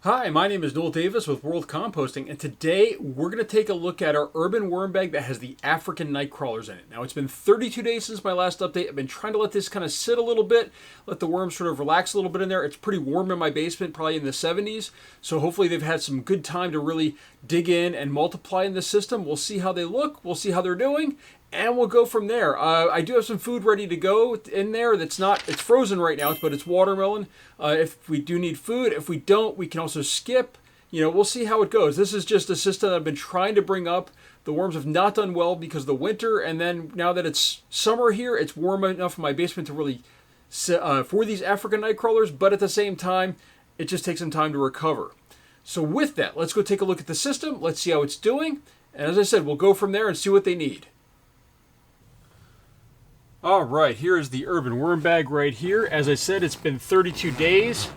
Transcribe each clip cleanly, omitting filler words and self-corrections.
Hi, my name is Noel Davis with World Composting, and today we're going to take a look at our urban worm bag that has the African Nightcrawlers in it. Now, it's been 32 days since my last update. I've been trying to let this kind of sit a little bit, let the worms sort of relax a little bit in there. It's pretty warm in my basement, probably in the 70s, so hopefully they've had some good time to really dig in and multiply in the system. We'll see how they look, we'll see how they're doing, and we'll go from there. I do have some food ready to go in there it's frozen right now, but it's watermelon. If we do need food, if we don't, we can also skip. We'll see how it goes. This is just a system that I've been trying to bring up. The worms have not done well because of the winter, and then now that it's summer here, it's warm enough in my basement to really, for these African Nightcrawlers, but at the same time, it just takes some time to recover. So with that, let's go take a look at the system. Let's see how it's doing. And as I said, we'll go from there and see what they need. All right, here is the urban worm bag right here. As I said, it's been 32 days,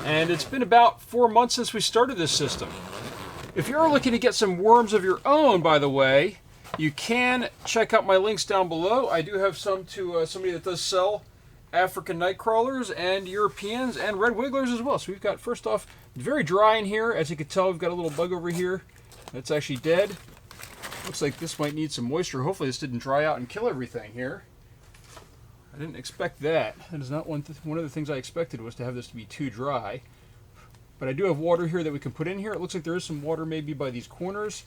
and it's been about 4 months since we started this system. If you're looking to get some worms of your own, by the way, you can check out my links down below. I do have some to somebody that does sell African Nightcrawlers and Europeans and red wigglers as well. So we've got, first off, very dry in here. As you can tell, we've got a little bug over here that's actually dead. Looks like this might need some moisture. Hopefully this didn't dry out and kill everything here. I didn't expect that. That is not one of the things I expected, was to have this to be too dry. But I do have water here that we can put in here. It looks like there is some water maybe by these corners.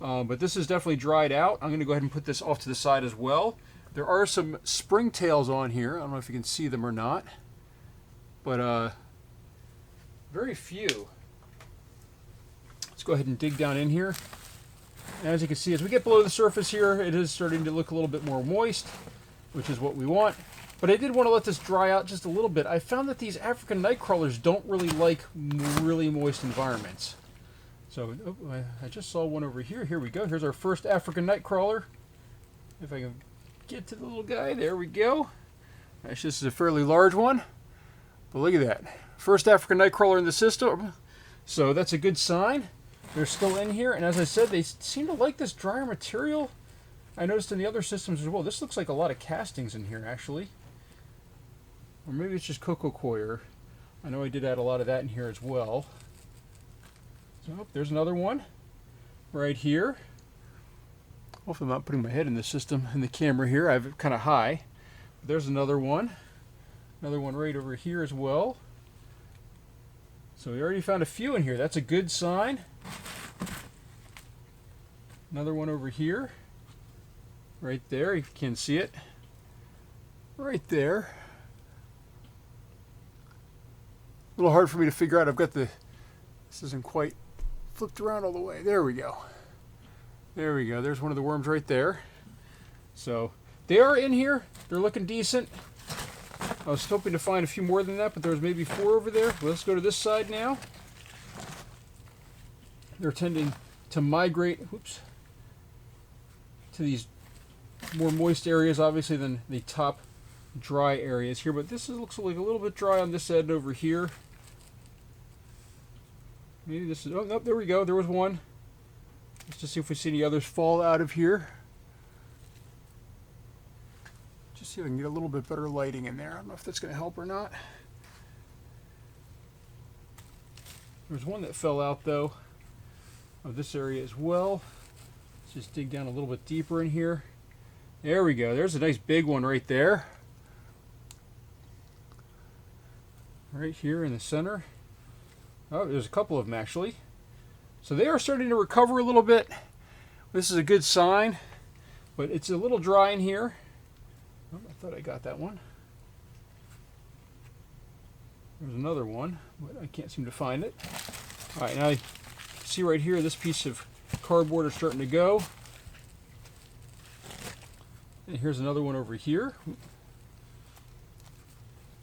But this is definitely dried out. I'm going to go ahead and put this off to the side as well. There are some springtails on here. I don't know if you can see them or not. But very few. Let's go ahead and dig down in here. And as you can see, as we get below the surface here, it is starting to look a little bit more moist, which is what we want. But I did want to let this dry out just a little bit. I found that these African Nightcrawlers don't really like really moist environments. So I just saw one over here. Here we go. Here's our first African Nightcrawler. If I can get to the little guy, there we go. Actually, this is a fairly large one. But look at that. First African Nightcrawler in the system. So that's a good sign. They're still in here. And as I said, they seem to like this drier material. I noticed in the other systems as well. This looks like a lot of castings in here, actually. Or maybe it's just cocoa coir. I know I did add a lot of that in here as well. So, there's another one right here. Hopefully I'm not putting my head in the system, in the camera here. I have it kind of high. But there's another one. Another one right over here as well. So we already found a few in here. That's a good sign. Another one over here. Right there, if you can see it. Right there. A little hard for me to figure out. This isn't quite flipped around all the way. There we go. There we go. There's one of the worms right there. So they are in here. They're looking decent. I was hoping to find a few more than that, but there's maybe 4 over there. Well, let's go to this side now. They're tending to migrate, to these more moist areas, obviously, than the top dry areas here. But this looks like a little bit dry on this end over here. Maybe this is... Oh, no, there we go. There was one. Let's just see if we see any others fall out of here. Just see if I can get a little bit better lighting in there. I don't know if that's going to help or not. There's one that fell out, though, of this area as well. Let's just dig down a little bit deeper in here. There we go. There's a nice big one right there. Right here in the center. Oh, there's a couple of them actually. So they are starting to recover a little bit. This is a good sign, but it's a little dry in here. Oh, I thought I got that one. There's another one, but I can't seem to find it. All right, now you see right here, this piece of cardboard is starting to go. And here's another one over here.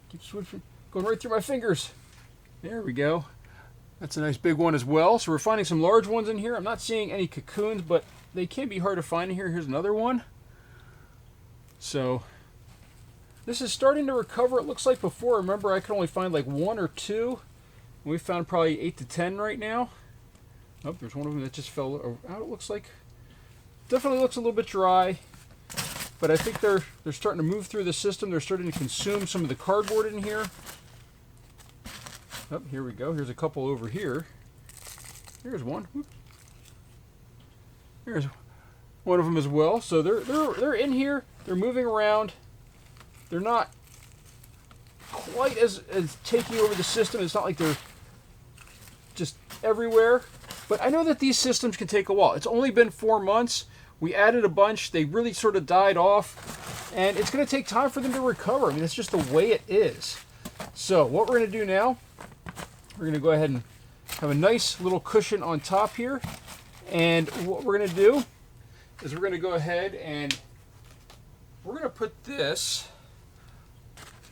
Keep switching, going right through my fingers. There we go. That's a nice big one as well. So we're finding some large ones in here. I'm not seeing any cocoons, but they can be hard to find in here. Here's another one. So this is starting to recover. It looks like before, remember, I could only find like 1 or 2. We found probably 8 to 10 right now. Oh, there's one of them that just fell out, it looks like. Definitely looks a little bit dry. But I think they're starting to move through the system. They're starting to consume some of the cardboard in here. Oh, here we go. Here's a couple over here. Here's one. Here's one of them as well. So they're in here. They're moving around. They're not quite as taking over the system. It's not like they're just everywhere. But I know that these systems can take a while. It's only been 4 months. We added a bunch. They really sort of died off. And it's going to take time for them to recover. I mean, it's just the way it is. So what we're going to do now, we're going to go ahead and have a nice little cushion on top here. And what we're going to do is we're going to go ahead and we're going to put this,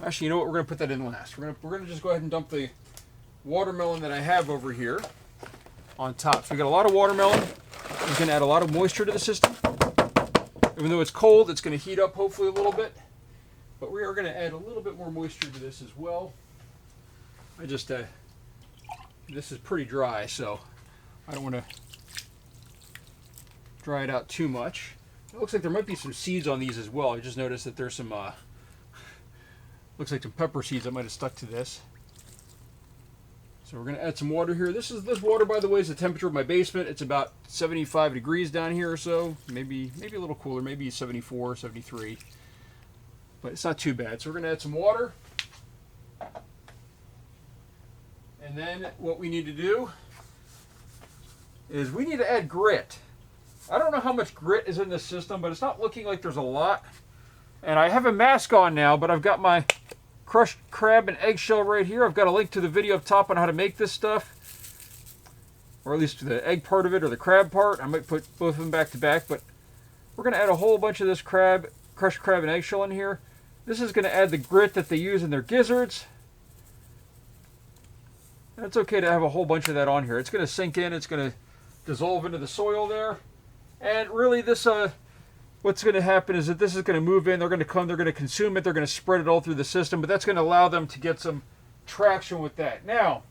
actually, you know what, we're going to put that in last. We're going to just go ahead and dump the watermelon that I have over here on top. So we got a lot of watermelon. It's going to add a lot of moisture to the system. Even though it's cold, it's going to heat up hopefully a little bit. But we are going to add a little bit more moisture to this as well. I just, this is pretty dry, so I don't want to dry it out too much. It looks like there might be some seeds on these as well. I just noticed that there's some, looks like some pepper seeds that might have stuck to this. So we're going to add some water here. This water, by the way, is the temperature of my basement. It's about 75 degrees down here or so. Maybe a little cooler, maybe 74, 73. But it's not too bad. So we're going to add some water. And then what we need to do is we need to add grit. I don't know how much grit is in this system, but it's not looking like there's a lot. And I have a mask on now, but I've got my crushed crab and eggshell right here. I've got a link to the video up top on how to make this stuff. Or at least the egg part of it or the crab part. I might put both of them back to back, but we're going to add a whole bunch of this crushed crab and eggshell in here. This is going to add the grit that they use in their gizzards. And it's okay to have a whole bunch of that on here. It's going to sink in. It's going to dissolve into the soil there. And really this, what's going to happen is that this is going to move in. They're going to come. They're going to consume it. They're going to spread it all through the system. But that's going to allow them to get some traction with that. Now,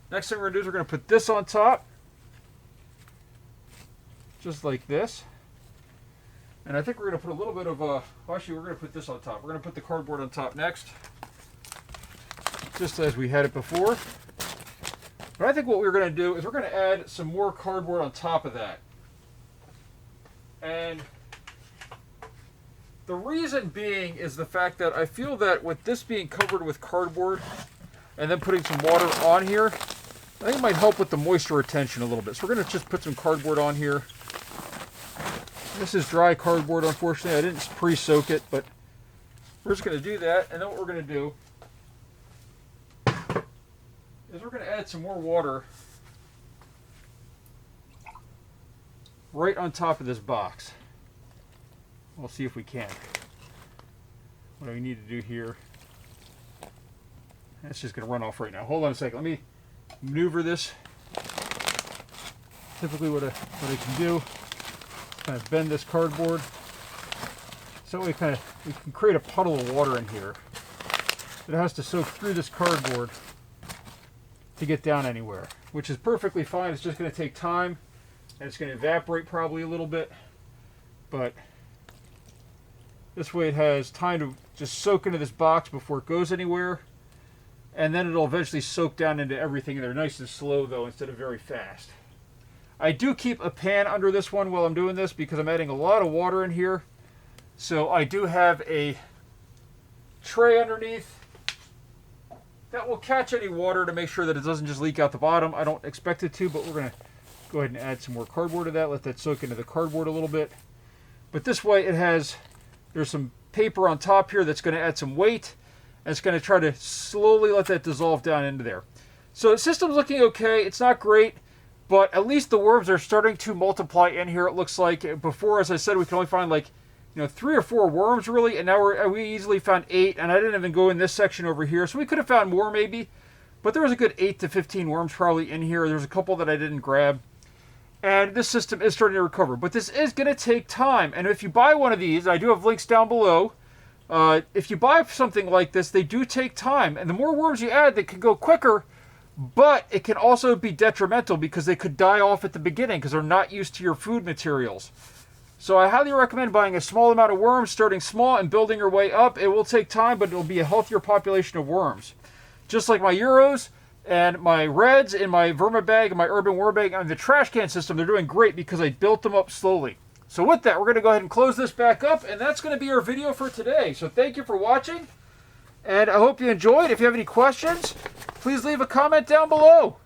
next thing we're going to do is we're going to put this on top. Just like this. And I think we're going to put a little bit of, actually we're going to put this on top. We're going to put the cardboard on top next. Just as we had it before. But I think what we're going to do is we're going to add some more cardboard on top of that. And the reason being is the fact that I feel that with this being covered with cardboard and then putting some water on here, I think it might help with the moisture retention a little bit. So we're going to just put some cardboard on here. This is dry cardboard, unfortunately. I didn't pre-soak it, but we're just going to do that. And then what we're going to do is we're going to add some more water right on top of this box. We'll see if we can. What do we need to do here? That's just going to run off right now. Hold on a second. Let me maneuver this. Typically what I can do, kind of bend this cardboard. So we can create a puddle of water in here. It has to soak through this cardboard to get down anywhere, which is perfectly fine. It's just going to take time. And it's going to evaporate probably a little bit, but this way it has time to just soak into this box before it goes anywhere, and then it'll eventually soak down into everything in there, nice and slow though, instead of very fast. I do keep a pan under this one while I'm doing this because I'm adding a lot of water in here, so I do have a tray underneath that will catch any water to make sure that it doesn't just leak out the bottom. I don't expect it to, but we're going to go ahead and add some more cardboard to that. Let that soak into the cardboard a little bit. But this way there's some paper on top here that's going to add some weight. And it's going to try to slowly let that dissolve down into there. So the system's looking okay. It's not great, but at least the worms are starting to multiply in here. It looks like before, as I said, we could only find like 3 or 4 worms really. And now we easily found 8. And I didn't even go in this section over here. So we could have found more maybe. But there was a good 8 to 15 worms probably in here. There's a couple that I didn't grab. And this system is starting to recover. But this is going to take time. And if you buy one of these, I do have links down below. If you buy something like this, they do take time. And the more worms you add, they can go quicker. But it can also be detrimental because they could die off at the beginning because they're not used to your food materials. So I highly recommend buying a small amount of worms, starting small and building your way up. It will take time, but it will be a healthier population of worms. Just like my Euros, And my reds in my vermi bag and my urban worm bag and the trash can system, they're doing great because I built them up slowly. So with that, we're going to go ahead and close this back up, and that's going to be our video for today. So thank you for watching, and I hope you enjoyed. If you have any questions, please leave a comment down below.